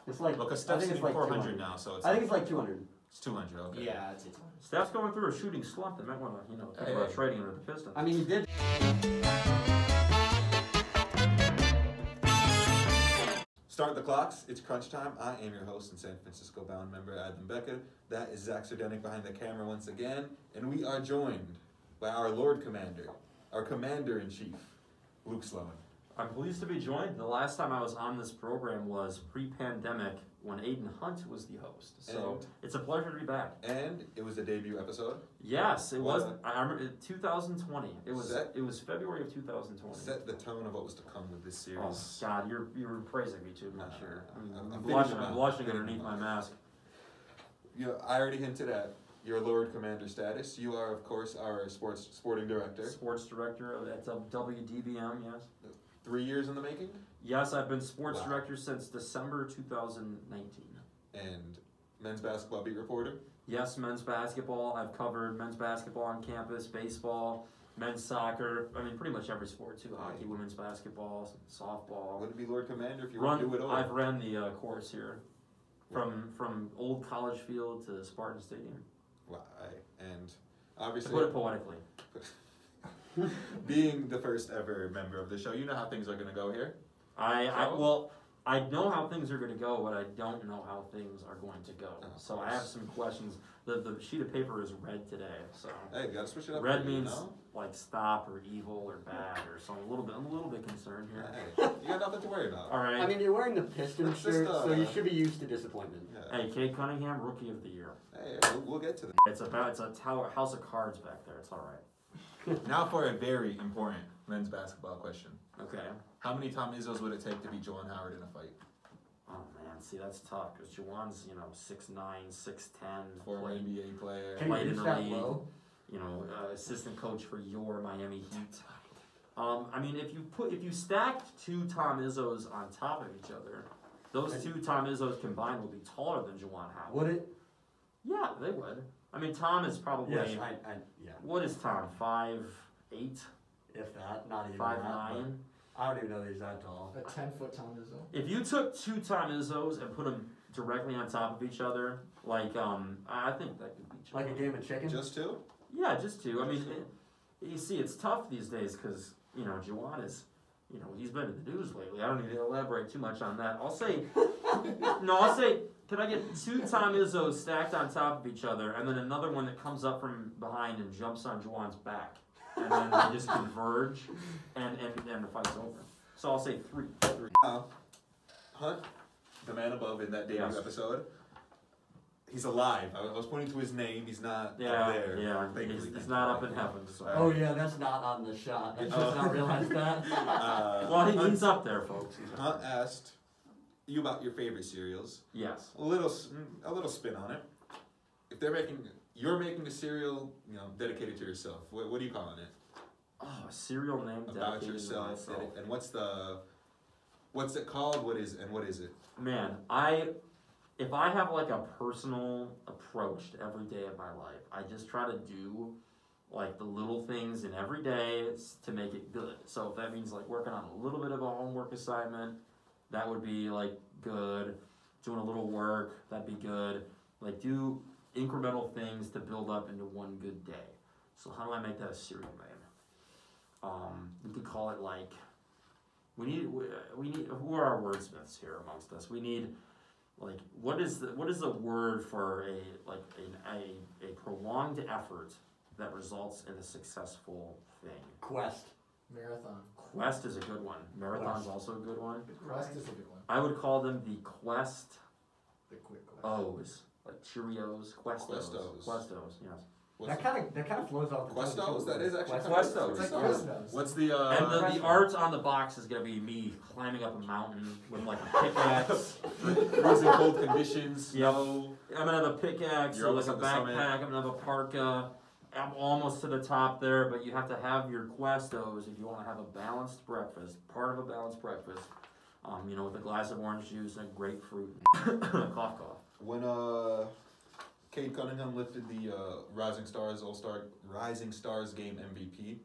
It's like Because Steph's hitting like 400 now, so it's. I think it's like 200. It's 200. Okay. Yeah, it's 200. Steph's going through a shooting slump. They might want to, think about trading him to the Pistons. I mean, he did. Start the clocks. It's crunch time. I am your host and San Francisco bound member, Adam Bakr. That is Zach Sardenik behind the camera once again. And we are joined by our Lord Commander, our Commander-in-Chief, Luke Sloan. I'm pleased to be joined. The last time I was on this program was pre-pandemic when Aiden Hunt was the host. So it's a pleasure to be back. And it was a debut episode. Yes, it was. I remember 2020. It was February of 2020. Set the tone of what was to come with this series. Oh God, you're praising me too much here. I'm I'm blushing underneath my mask. I already hinted at your Lord Commander status. You are, of course, our sporting director. Sports director at WDBM, yes. 3 years in the making? Yes, I've been sports director since December 2019. And men's basketball beat reporter? Yes, men's basketball. I've covered men's basketball on campus, baseball, men's soccer. I mean, pretty much every sport too. Hockey, women's basketball, softball. Wouldn't be Lord Commander if you want to do it all. I've ran the course here, from Old College Field to Spartan Stadium. Wow, and obviously, to put it poetically. Being the first ever member of the show, you know how things are going to go here. I know how things are going to go, but I don't know how things are going to go. So I have some questions. The sheet of paper is red today, so hey, you gotta switch it up. Red means like stop or evil or bad or something. I'm a little bit concerned here. Hey, you got nothing to worry about. All right. I mean, you're wearing the Pistons shirt, so you should be used to disappointment. Yeah. Hey, Cade Cunningham, Rookie of the Year. Hey, we'll get to that. It's a house of cards back there. It's all right. Now for a very important men's basketball question. Okay. How many Tom Izzos would it take to beat Juwan Howard in a fight? Oh man, see that's tough because Juwan's 6'9", 6'10", former NBA player, played in the league. Assistant coach for your Miami Heat. I mean, if you stacked two Tom Izzos on top of each other, those two Tom Izzos combined would be taller than Juwan Howard. Would it? Yeah, they would. I mean, Tom is probably. Yes, yeah. What is Tom? 5'8"? If that, not even 5'9". I don't even know that he's that tall. A 10-foot Tom Izzo. If you took two Tom Izzos and put them directly on top of each other, I think that could be challenging. Like a game of chicken? Just two? Yeah, just two. I mean, you see, it's tough these days because, Juwan is, he's been in the news lately. I don't need to elaborate too much on that. I'll say, can I get two Tom Izzos stacked on top of each other and then another one that comes up from behind and jumps on Juwan's back? And then they just converge, and the fight's over. So I'll say three. Hunt, the man above in that debut episode, he's alive. I was pointing to his name. He's not up there. Yeah, he's not up in heaven. So. Oh yeah, that's not on the shot. I just not realized that. Well, he's up there, folks. Hunt asked you about your favorite cereals. Yes. A little spin on it. If you're making a cereal, dedicated to yourself. What are you calling it? Oh, a cereal named about yourself. And what's it called? What is it? Man, if I have like a personal approach to every day of my life, I just try to do like the little things in every day to make it good. So if that means like working on a little bit of a homework assignment, that would be like good. Doing a little work, that'd be good. Like do incremental things to build up into one good day. So how do I make that a cereal name? We could call it like we need who are our wordsmiths here amongst us? We need like what is the word for a prolonged effort that results in a successful thing? Quest. Marathon. Quest is a good one. Marathon's also a good one. Quest is a good one. I would call them the Quest. The quick Quest. O's. Like Cheerios, Questos, yes. That kind of flows off the Questos. That is actually Questos. It's like Questos. What's the and the art on the box is gonna be me climbing up a mountain with like a pickaxe, freezing cold conditions. Yep. I'm gonna have a pickaxe, You're like a backpack. I'm gonna have a parka. I'm almost to the top there, but you have to have your Questos if you want to have a balanced breakfast. Part of a balanced breakfast, with a glass of orange juice and grapefruit. Cough. When Cade Cunningham lifted the Rising Stars game MVP,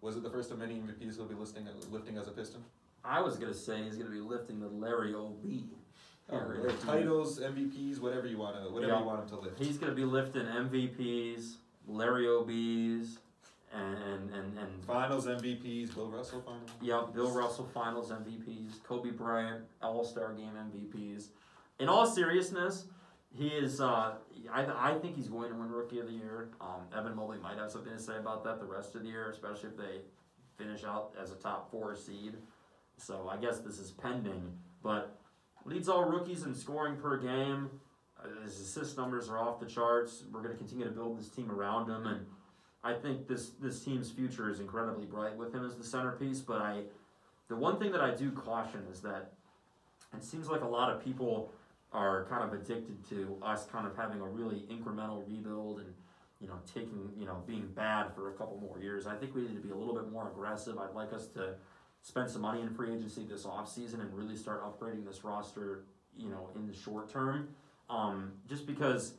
was it the first of many MVPs he'll be lifting as a Piston? I was gonna say he's gonna be lifting the Larry O.B. Titles, MVPs, whatever you want him to lift. He's going to be lifting MVPs, Larry OBs, and Finals MVPs, Bill Russell finals. Yep, Bill Russell Finals MVPs, Kobe Bryant All-Star Game MVPs. In all seriousness, he is. I think he's going to win Rookie of the Year. Evan Mobley might have something to say about that the rest of the year, especially if they finish out as a top 4 seed. So I guess this is pending, but leads all rookies in scoring per game. His assist numbers are off the charts. We're going to continue to build this team around him, and I think this team's future is incredibly bright with him as the centerpiece. But the one thing that I do caution is that it seems like a lot of people are kind of addicted to us kind of having a really incremental rebuild and being bad for a couple more years. I think we need to be a little bit more aggressive. I'd like us to spend some money in free agency this offseason and really start upgrading this roster, in the short term. Just because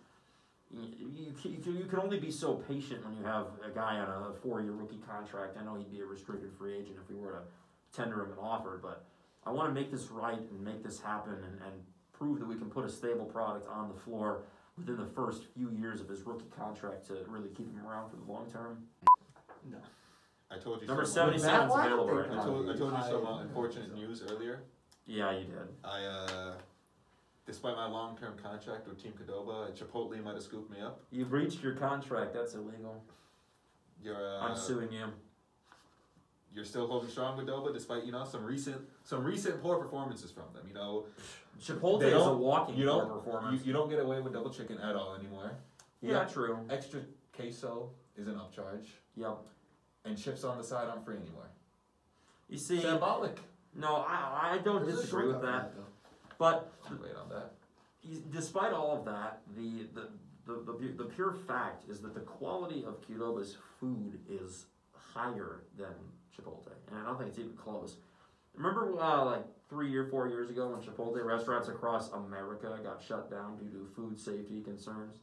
you can only be so patient when you have a guy on a 4-year rookie contract. I know he'd be a restricted free agent if we were to tender him an offer, but I want to make this right and make this happen and prove that we can put a stable product on the floor within the first few years of his rookie contract to really keep him around for the long term. No. I told you. Number so 77 is available right I now. told you some unfortunate news earlier. Yeah, you did. Despite my long-term contract with Team Qdoba, Chipotle might have scooped me up. You breached your contract. That's illegal. I'm suing you. You're still holding strong with Qdoba, despite some recent poor performances from them. Chipotle is a walking poor performance. You don't get away with double chicken at all anymore. Yeah, true. Extra queso is an upcharge. Yep. And chips on the side aren't free anymore. You see, symbolic. No, I don't disagree with that. But wait on that. Despite all of that, the pure fact is that the quality of Qdoba's food is higher than Chipotle, and I don't think it's even close. Remember, like 3 or 4 years ago, when Chipotle restaurants across America got shut down due to food safety concerns?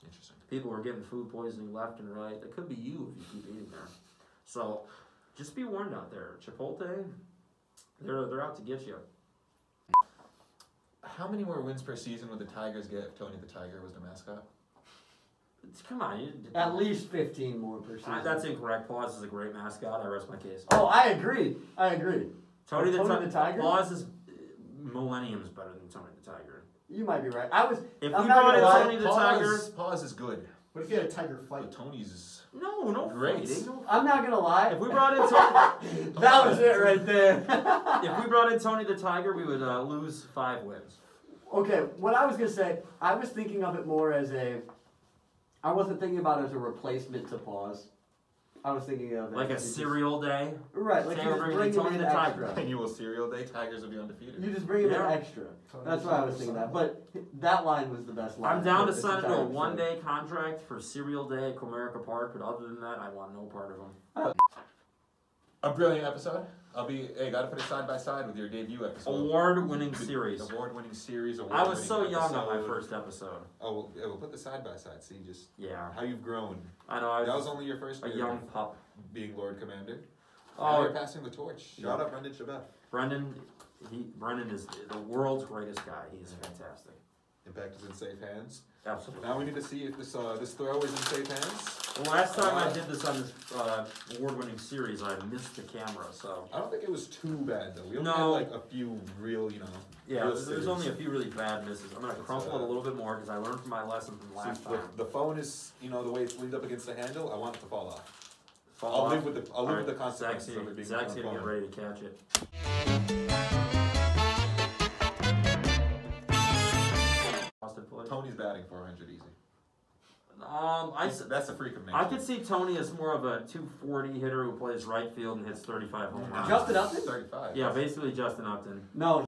Interesting. People were getting food poisoning left and right. That could be you if you keep eating there. So, just be warned out there. Chipotle, they're out to get you. How many more wins per season would the Tigers get if Tony the Tiger was the mascot? Come on. At least 15 more per season. That's incorrect. Paws is a great mascot. I rest my case. Oh, I agree. Tony the Tiger? Paws is millenniums better than Tony the Tiger. You might be right. If we brought in Tony the Tiger... Paws is good. What if you had a tiger fight? But Tony's... No great. I'm not going to lie. If we brought in Tony... That was it right there. If we brought in Tony the Tiger, we would lose 5 wins. Okay, what I was going to say, I was thinking of it more as I wasn't thinking about it as a replacement to Paws. I was thinking of it like a cereal day. Right, like you just bring him in extra. Annual cereal day, Tigers will be undefeated. You just bring him in extra. That's what I was thinking of. But that line was the best line. I'm down to sign into a 1-day contract for cereal day at Comerica Park, but other than that, I want no part of them. A brilliant episode. Gotta put it side by side with your debut episode. Award-winning series. Award-winning series. I was so young on my first episode. Oh, we'll put the side by side. See, just how you've grown. I know. That was only your first year. A young pup. Being Lord Commander. Oh, now you're passing the torch. Shout out Brendan Shabbat. Brendan is the world's greatest guy. He's fantastic. Impact is in safe hands. Absolutely. Now we need to see if this throw is in safe hands. The last time I did this on this award-winning series, I missed the camera, so... I don't think it was too bad, though. We only had, like, a few real, Yeah, there's only a few really bad misses. I'm going to crumple it a little bit more, because I learned from my lesson from last time. The phone is, the way it's leaned up against the handle, I want it to fall off. I'll live with the consequences of it being Zach's going to get ready to catch it. Tony's batting 400 easy. That's a freak of nature. I could see Tony as more of a 240 hitter who plays right field and hits 35 home runs. Justin Upton? 35. Yeah, basically Justin Upton. No.